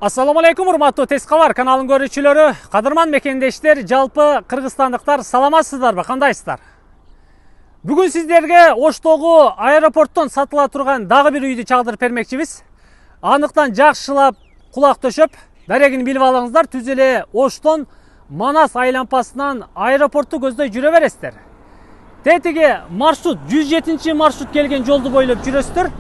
Assalamu алейкум, урматтуу Тез кабар каналынын көрүүчүлөрү, кадырман мекендештер, жалпы кыргызстандыктар саламатсыздарбы, кандайсыздар? Бүгүн сиздерге Оштогу аэропорттон сатыла турган дагы бир үйдү чагдырып бермекчибиз. Анықтан жакшылап кулак төшөп, дарегин билип алыңыздар, түз эле Оштон Манас айлампасынан аэропортту көздөй жүрө бересиздер. Тетиги маршрут 107 маршрут келген жолду бойлоп жүрөсүздөр.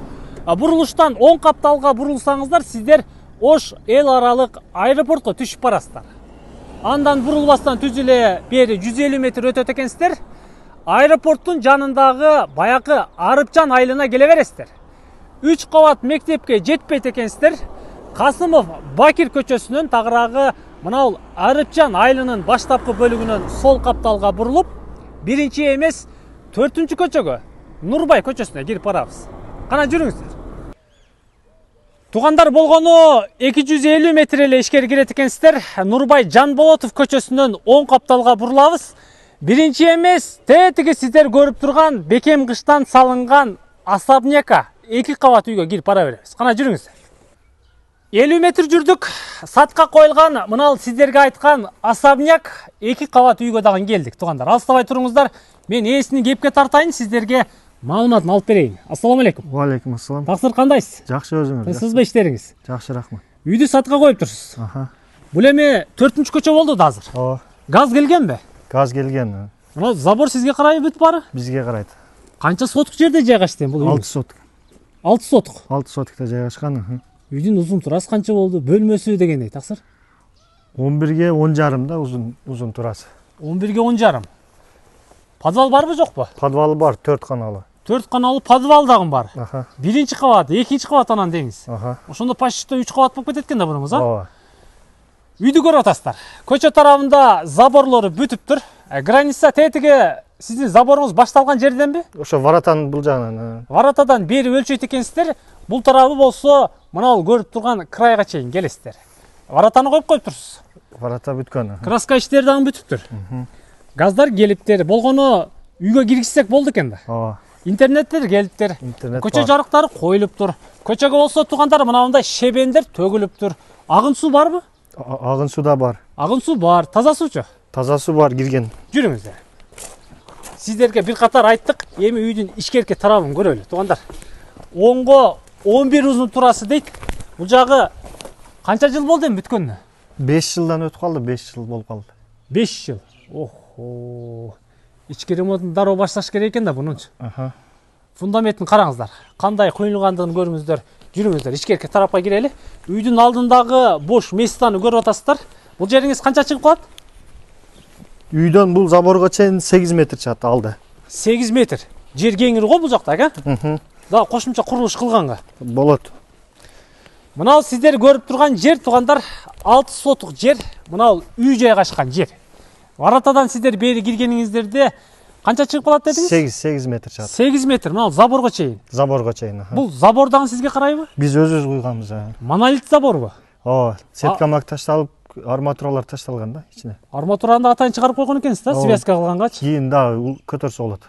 Бурулуштан оң капталга бурулсаңыздар, сиздер Ош эл аралык аэропортко түшүп барасыздар. Андан бурулбастан түз эле бери 150 метр өтөт экенсиздер. Аэропорттун жанындагы баякы Арыпжан айылына келе бересиздер. 3 кабат мектепке жетпейт экенсиздер. Касымов Бакир көчөсүнөн тагыраагы мынау Арыпжан айылынын баштапкы бөлүгүнөн сол капталга бурулуп, биринчи эмес 4-күнчү көчөгө, Нурбай көчөсүнө кирип барабыз. Кана жүрүңүздөр. Тугандар болгону 250 метр эле ишкери кирет экенсиздер. Нурбай Жанболотов көчөсүнөн оң капталга бурулабыз. Биринчи эмес, тетиги сиздер көрүп турган бекем кыштан салынган особняка 2 кабат үйгө кирип бара беребиз. Кана жүрүңүздөр. 50 метр жүрдүк. Сатка коюлган, мына сиздерге айткан особняк 2 кабат үйгө дагы келдик. Тугандар, алыстабай туруңуздар. Мен ээсини кепке тартайын, сиздерге маалыматын алып берейин. Ассаламу алейкум. Ва алейкум ассалам. Таксыр кандайсыз? Жакшы, өзүңүз? Сизби иштериңиз? Жакшы, рахмат. Үйдү сатка коюп турсуз. Бул эми 4-күнчү көчө болду да азыр. Ооба. Газ келгенби? Газ келген. Мына забор сизге карайбы бүт бары? Бизге карайт. Канча сотук жерде жайгашты бул үй? 6 сотук. 6 сотук. 6 сотукта жайгашкан. Үйдүн узун турасы канча болду? Бөлмөсү дегендей, таксыр? 11ге 10 жарымда узун турасы. 11ге 10 жарым. Подвал барбы жокпу? Подвалы бар, 4 каналы. 4 каналы подвал дагы бар. Биринчи кабат, экинчи кабат анан деңиз. Ошондо почти 3 кабат болуп кетет экен да бурумуз, а? Ооба. Үйдү көрүп атасыздар. Көчө тарабында заборлору бүтүптүр. Граница тетиги сиздин заборуңуз башталган жерденби? Ошо варатанын бул жагынан. Варатадан бери өлчөйт экенсиздер. Бул тарабы болсо, мына көрүп турган крайга чейин келесиздер. Варатаны коюп коюптурсуз. Варата бүткөн. Краска иштери дагы бүтүптүр. Газдар келиптер. Болгону үйгө киргизсек болду экен да. Ооба. Интернеттер келиптер. Көчө жарыктары коюлуптур. Көчөгө болсо тугандар мынандай шебендер төгүлүптүр. Агын суу барбы? Агын суу да бар. Агын суу бар. Таза суучу? Таза суу бар кирген. Жүрүңүздөр. Сиздерге бир катар айттык, эми үйдүн ишкерки тарабын көрөлү. Тугандар, оңго 11 узун турасы дейт. Бул жагы канча жыл болду эми бүткөнүнө? 5 жылдан өтүп калды, 5 жыл болуп калды. 5 жыл. Охо. Ички ремонтун дароо башташ керек экен да бунунчу. Фундаментин караңыздар. Кандай куюлгандыгын көрүңүздөр. Жүрүңүздөр, ишкерки тарапка кирели. Үйдүн алдындагы бош местаны көрүп атасыздар. Бул жериңиз канча чыгып калат? Үйдөн бул заборго чейин 8 метр чыгат алды. 8 метр. Жер кеңири го бул жакта, а? Да, кошумча курулуш кылганга. Болот. Мына сиздер көрүп турган жер, тугандар, 6 сотук жер. Мына үй жайгашкан жер. Варатадан сиздер бери киргениңиздерде канча чыгып калат дедиңиз? 8 метр чыгат. 8 метр, мына заборго чейин. Заборго чейин. Бул забор дагы сизге карайбы? Биз өзүбүз куйганбыз. Монолит заборбу? Ооба, сеткамак ташталып, арматуралар ташталган да ичине. Арматураны да атайын чыгарып койгон экенсиз да, связка кылгангачы. Кийин да көтөрсө болот.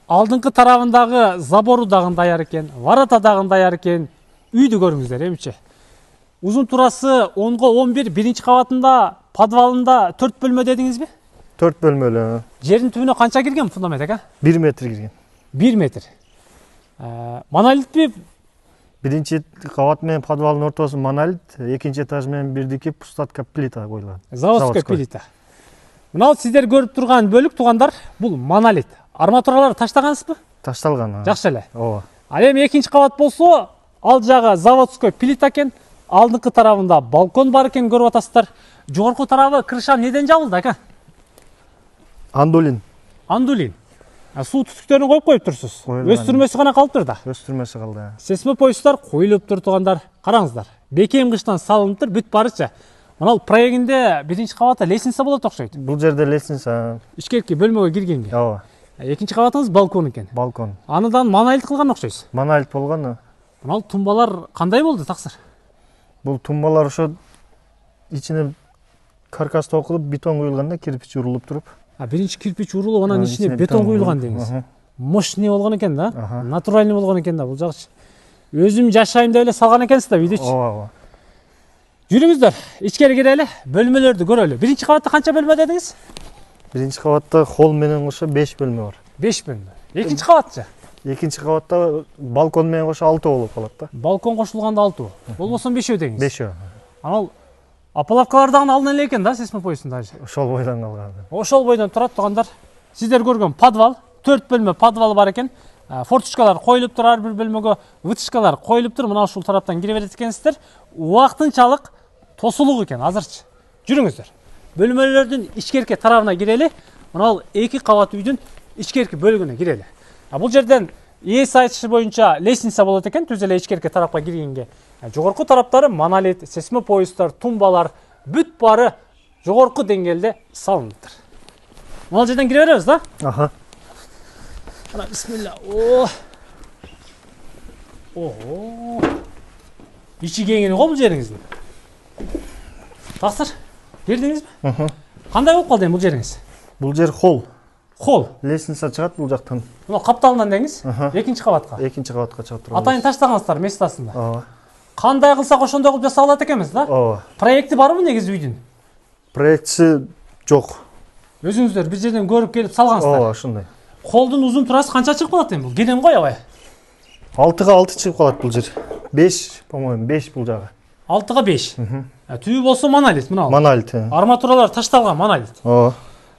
Алдыңкы тарабындагы забору дагы даяр экен, варата дагы даяр экен. Үйдү көрүңүздөр, эмчи. Узун турасы 10го 11, биринчи кабатында, подвалында 4 бөлмө дедиңизби? 4 бөлмөлүү. Жердин түбүнө канча кирген фундамент, ака? 1 метр кирген. 1 метр. Монолитпи? Биринчи кабат менен подвалдын ортосу монолит, экинчи этаж менен бирдики пустатка плита коюлган. Заводская плита. Мына сиздер көрүп турган бөлүк, тугандар, бул монолит. Арматураларды таштагансызбы? Ташталган. Жакшы эле. Ооба. Ал эми экинчи кабат болсо, ал жагы заводской плита экен. Алдыңкы тарабында балкон бар экен, көрүп атасыздар. Жогорку тарабы крыша неден жабылды, ака? Андулин. Андулин. Суу түтүктөрүн коюп коюптурсуз. Өстүрмөсү гана калыптыр да. Өстүрмөсү калды. Сесмопойсттар коюлуптур, тугандар. Караңыздар. Бекем кыштан салыныптыр, бүт барыча. Мына проегинде биринчи кабатта лестница болот окшойт. Бул жерде лестница. Ишкерки бөлмөгө киргенге. Ооба. Экинчи кабатыңыз балкон экен. Балкон. Аныдан монолит кылган окшойсуз. Монолит болгон. Мына тумбалар кандай болду, таксыр? Бул тумбалар ошо ичине каркас токулуп, бетон куюлганда кирпич урулуп туруп. Биринчи кирпич урулуп, анан ичине бетон куюлган деңиз. Мощный болгон экен да, натуральный болгон экен да бул жагычы. Өзүм жашайм деп эле салган экенсиз да үйдүчү. Ооба. Жүрүңүздөр, ичкери кирели, бөлмөлөрдү көрөлү. Биринчи кабатта канча бөлмө дедиңиз? Биринчи кабатта холл менен кошо 5 бөлмө бар. 5 бөлмө. Экинчи кабатчы? Экинчи кабатта балкон менен кошо 6 болуп калат да. Балкон кошулганда 6. Болбосо 5 деңиз. 5. Анал апалавкалар дагы алдын эле экен да, сесме поездунда. Ошол бойдон калган. Ошол бойдон турат тугандар. Сиздер көргөн подвал, 4 бөлмө подвал бар экен. Форточкалар коюлуп тур, ар бир бөлмөгө вытяжкалар коюлуп тур. Мына ушул тараптан кире берет экенсиздер. Убактынчалык тосулук экен азырчы. Жүрүңүздөр. Бөлмөлөрдүн ичкерки тарабына кирели. Мына 2 кабат үйдүн ичкерки бөлүгүнө кирели. Бул жерден ээс айтышы боюнча лестница болот экен, түз эле ичкерки тарапка киргенге. Жогорку тараптары монолит, сесме поезддар, тумбалар бүт бары жогорку деңгээлде салыныптыр. Мына жерден кире беребиз да? Аха. Ana bismillah. İçi kengini го бул жериңиздин. Тақсыр, бердиңизби? Кандай болуп калды бул жериңиз? Бул жер холл. Холл. Лестница чыгат бул жактан. Мына капталынан деңиз? Экинчи кабатка. Экинчи кабатка чыгып турат. Атайын таштагансыздар местасында. Ооба. Кандай кылсак ошондой кылып жасап алат экенбиз да? Ооба. Проекти барбы негизи үйдүн? Проектси жок. Өзүңүздөр бир жерден көрүп келип салгансыздар. Ооба, ошондой. Холдун узун турасы канча чыгып калат бул? Кенен го аябай. 6га 6 чыгып калат бул жер. 5, по-моему, 5 бул жагы. 6га 5. Түбү болсо монолит мына. Монолит. Арматуралар ташталган монолит. Ооба.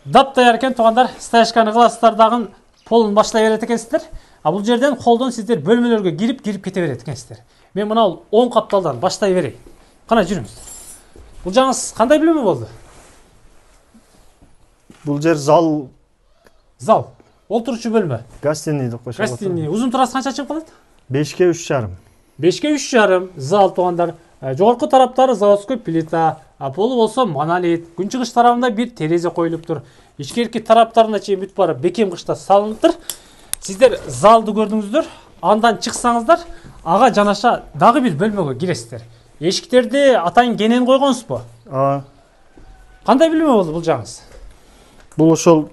Дап даяр экен тугандар, стоячканы кыласыздар дагы полун башлай берет экенсиздер. Бул жерден холдон сиздер бөлмөлөргө кирип кете берет экенсиздер. Мен мына 10 капталдан баштай берейин. Кана жүрүңүз. Бул жаңыз кандай бөлмө болду? Бул жер зал. Зал. Олтурчу бөлмө. Гостиный деп койсок. Гостиный. Узун турасы канча чыгып калат? 5ге 3,5. 5ге 3,5 зал тугандар. Жогорку тараптары заводской плита, полу болсо монолит. Күнчыгыш тарабында бир терезе коюлуп тур. Ичкерки тараптарына чейин бүт бары бекем кышта салыныптыр. Сиздер залды көрдүңүздөр. Андан чыксаңыздар, ага жанаша дагы бир бөлмөгө киресиздер. Эшиктерди атайын кенен койгонсузбу? Кандай бөлмө болду бул жаңыз? Бул ошол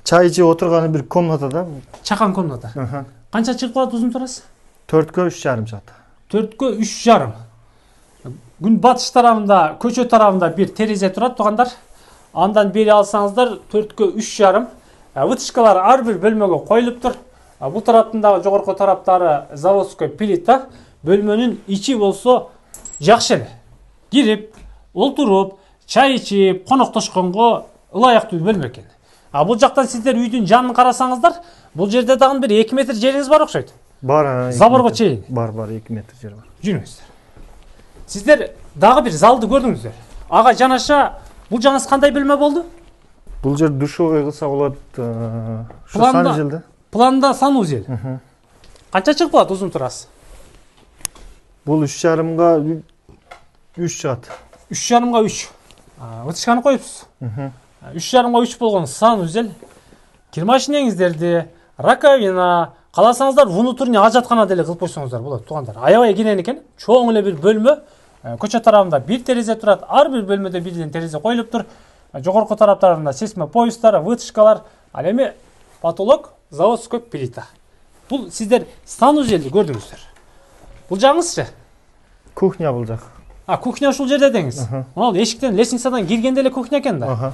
чай ичип отурган бир комната да. Чакан комната. Канча чыгып калат узун турасы? 4ге 3,5 чыгат. 4ге 3,5. Күн батыш тарабында, көчө тарабында бир терезе турат тугандар. Андан бери алсаңыздар 4ге 3,5. Вытяжкалар ар бир бөлмөгө коюлуп тур. Бул тараптындагы жогорку тараптары заводской плита. Бөлмөнүн ичи болсо жакшы эле. Кирип, олтуруп, чай ичип, коноктошконго ылайыктуу бөлмө экен. Бул жактан сиздер үйдүн жанын карасаңыздар, бул жерде дагы бир 2 метр жериңиз бар окшойт. Бар. Заборго чейин. Бар, 2 метр жер бар. Жүрүңүздөр. Сиздер дагы бир залды көрдүңүздөр. Ага жанаша бул жаңыз кандай бөлмө болду? Бул жер душевой кылса болот. Санузел. Планда санузел. Канча чыгып калат узун турасы? Бул 3,5га 3 чыгат. 3,5га 3. Вытяжканы коюпсуз. 3,5га 3 болгон санузел. Кирмашинеңиздерди, раковина, каласаңыздар внутренний ажаткана деле кылып койсоңуздар болот тугандар. Аябай кенен экен. Чоң эле бир бөлмө. Көчө тарабында бир терезе турат. Ар бир бөлмөдө бирден терезе коюлуп тур. Жогорку тараптарында сесме поезддар, вытяжкалар, ал эми потолок заводской плита. Бул сиздер санузелди көрдүңүздөр. Бул жаңызчы? Кухня бул жак. Кухня ушул жерде деңиз. Ал эшиктен, лестницадан киргенде эле кухня экен да.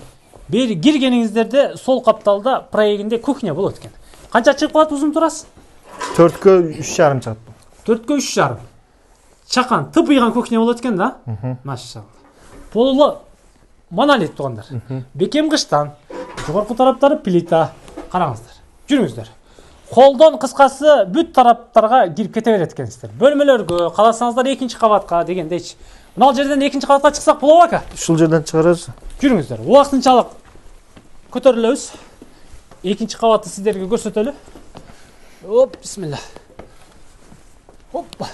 Бери киргениңиздерде сол капталда проегинде кухня болот экен. Канча чыгып калат узун турасы? 4ге 3,5 чыгат. 4ге 3,5. Чакан, тыпыйган кухня болот экен да? Машалла. Полу монолит тугандар. Бекем кыштан, жогорку тараптары плита. Караңыздар. Жүрүңүздөр. Холдон кыскасы бүт тараптарга кирип кете берет экенсиздер. Бөлмөлөргө, каласаңыздар 2-чи кабатка дегендейчи. Мына жерден 2-чи кабатка чыксак болобу ака? Ушул жерден чыгарабыз. Жүрүңүздөр. Убактынчалык көтөрүлөбүз. 2-чи кабатты сиздерге көрсөтөлү. Оп, бисмилlah. Оппа.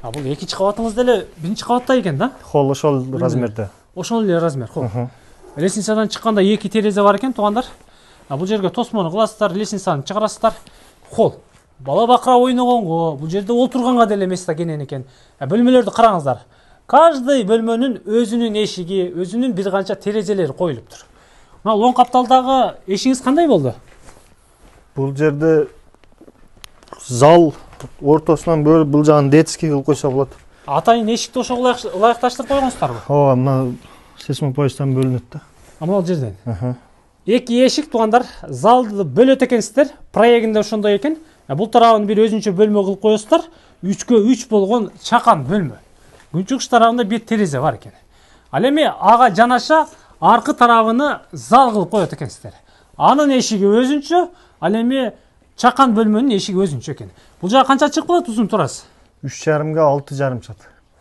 Бул 2-чи кабатыңыз деле 1-чи кабатта экен да? Холл ошол размерде. Ошол эле размер, холл. Лестницадан чыкканда 2 терезе бар экен тугандар. Бул жерге тосмону кыласыздар, лестницаны чыгарасыздар. Холл. Бала бакыра ойногонго, бул жерде олтурганга деле место кенен экен. Бөлмөлөрдү караңыздар. Каждый бөлмөнүн өзүнүн эшиги, өзүнүн бир канча терезелери коюлуп тур. Мына 10 капталдагы эшиңиз кандай болду? Бул жерде зал ортосунан бөлүп бул жагын детский кылып койсо болот. Атайын эшикти ошого ылайыкташтырып койгонсуздарбы? Ооба, мына сейсмопоездан бөлүнөт да. Амал жерден. Эки эшик туугандар, залды бөлөт экенсиздер. Проектинде ошондой экен. Бул тарабын бир өзүнчө бөлмө кылып коесуздар. 3/3 болгон чакан бөлмө. Күнчүгүш тарабында бир терезе бар экен. Ал эми ага жанаша аркы тарабыны зал кылып коет экенсиздер. Анын эшиги өзүнчө, ал эми чакан бөлмөнүн эшиги өзүнчө экен. Бул жага канча чыгып калат узун турасы? 3,5 га 6,5 чат.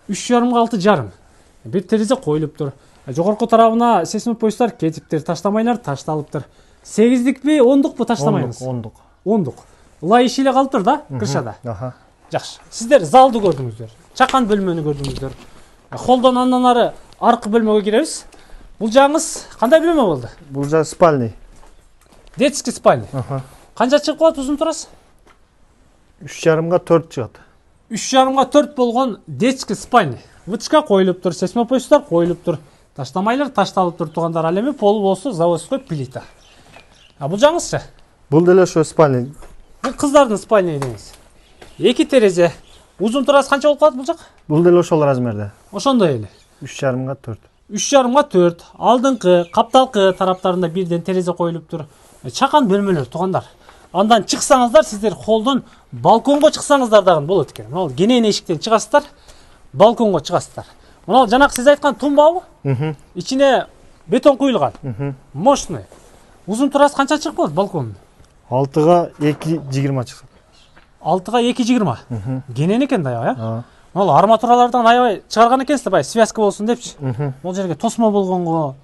3,5 га 6,5. Бир терезе коюлуп тур. Жогорку тарабына сейсмопоездар кетиптир, таштамайлар ташталыптыр. 8дикпи, 10дукпу таштамайбыз? 10дук. 10дук. Ылай иши эле калыптыр да, кыршада. Аха. Жакшы. Сиздер залды көрдүңүздөр. Чакан бөлмөнү көрдүңүздөр. Холдон андан ары аркы бөлмөгө киребиз. Бул жагыңыз кандай бөлмө болду? Бул жаг спальный. Детский спальня. Канча чыгып калат узун турасы? 3,5 га 4 чыгат. 3,5 га 4 болгон детский спальня. Вытышка коюлуп тур, сейсмопоездар коюлуп тур. Таштамайлар ташталып тур туугандар. Ал эми пол болсо заводской плита. Бул жагыңызчы? Бул деле ошо спальный. Бул кыздардын спальня деңиз. Эки терезе. Узун турасы канча болуп калат бул жак? Бул деле ошол размерде. Ошондой эле. 3,5 га 4. 3,5 га 4. Алдыңкы, капталкы тараптарында бирден терезе коюлуп тур. Чакан бөлмөлөр туугандар. Андан чыксаңыздар, сиздер холдон балконго чыксаңыздар дагы болот экен. Мына кенен эшиктен чыгасыздар, балконго чыгасыздар. Мына жанакы сиз айткан тумбабы? Ичине бетон куюлган. Мощный. Узун турасы канча чыгып калат балкондун? 6 га 2,20 чыкат. 6 га 2,20. Кенен экен да аябай. Мына арматуралардан аябай чыгарган экенсиз бай, связка болсун депчи. Бул жерге тосмо болгонго,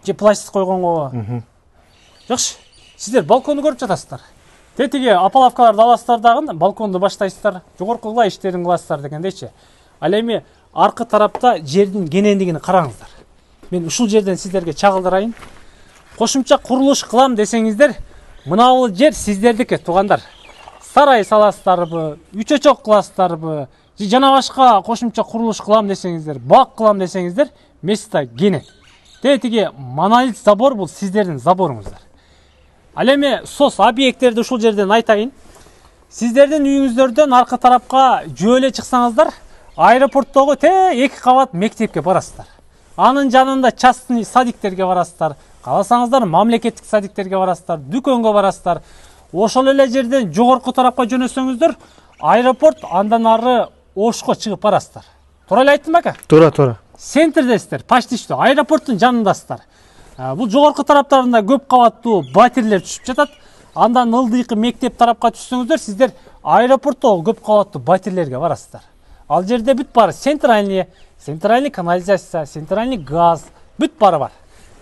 же пластик койгонго. Жакшы. Сиздер балконду көрүп жатасыздар. Тетиги апалавкаларды аласыздар дагы, балконду баштайсыздар, жогоркуга иштерин кыласыздар дегендейчи. Ал эми аркы тарапта жердин кенендигин караңыздар. Мен ушул жерден сиздерге чагылдырайын. Кошумча курулуш кылам десеңиздер, мына бул жер сиздердики туугандар. Сарай саласыздарбы, үчөчөк кыласыздарбы, же жана башка кошумча курулуш кылам десеңиздер, бак кылам десеңиздер, места кенен. Тетиги монолит забор бул сиздердин заборуңуздар. Ал эми сос объекттерди ушул жерден айтайын. Сиздердин үйүңүздөрдөн аркы тарапка жөөлө чыксаңыздар, аэропорттогу 2 кабат мектепке барасыздар. Анын жанында частный садиктерге барасыздар. Кааласаңыздар мамлекеттик садиктерге барасыздар, дүкөнгө барасыздар. Ошол эле жерден жогорку тарапка жөнөсөңүздөр, аэропорт, андан ары Ошко чыгып барасыздар. Туура эле айттым ака? Туура. Центрдесиздер, почти что, аэропорттун жанындасыздар. Бул жогорку тараптарында көп кабаттуу батирлер түшүп жатат. Андан ылдыйкы мектеп тарапка түшсөңүздөр, сиздер аэропорттогу көп кабаттуу батирлерге барасыздар. Ал жерде бүт бары центральный канализация, центральный газ, бүт бары бар.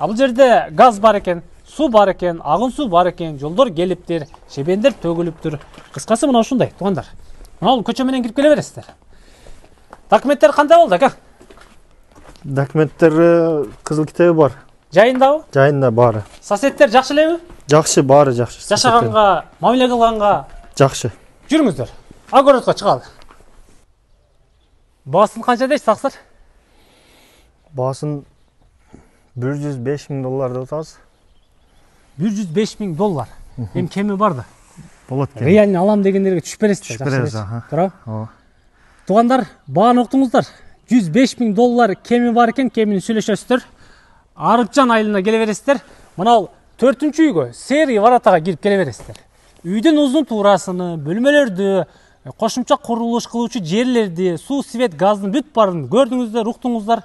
Бул жерде газ бар экен, суу бар экен, агын суу бар экен, жолдор келиптир, шебендер төгүлүптүр. Кыскасы мына ушундай, туугандар. Мына бул көчө менен кирип келе бересиздер. Документтер кандай болду ака? Документтер кызыл китеби бар. Жайындабы? Жайында бары. Соседтер жакшы элеби? Жакшы, бары жакшы. Жашаганга, мамиле кылганга жакшы. Жүрүңүздөр. Огородко чыгалы. Баасын канча дейсиз аксыр? Баасын $105,000 деп атабыз. $105,000. Эми кеми бар да. Болот экен. Реально алам дегендерге түшүп бересиздер. Түшүп беребиз, Туура? Ооба. Туугандар, бааны уктуңуздар. $105,000 кеми бар экен, кемини сүйлөшөсүздөр. Арыпчан айылына келе бересиздер. Мына 4-үчү үйгө, Сери Варатага кирип келе бересиздер. Үйдүн узун туурасыны, бөлмөлөрдү, кошумча курулуш кылуучу жерлерди, суу, свет, газдын бүт барын көрдүңүздөр, уктуңуздар.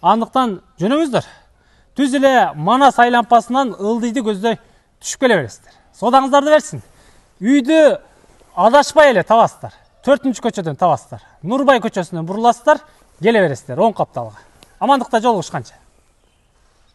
Андыктан жөнөңүздөр. Түз эле Манас айлампасынан ылдыйды көздөй түшүп келе бересиздер. Содаңыздарды берсин. Үйдү адашпай эле табасыздар. 4-үчү көчөдөн табасыздар. Нурбай көчөсүнөн буруласыздар, келе бересиздер, оң капталга. Амандыкта жолугушканча.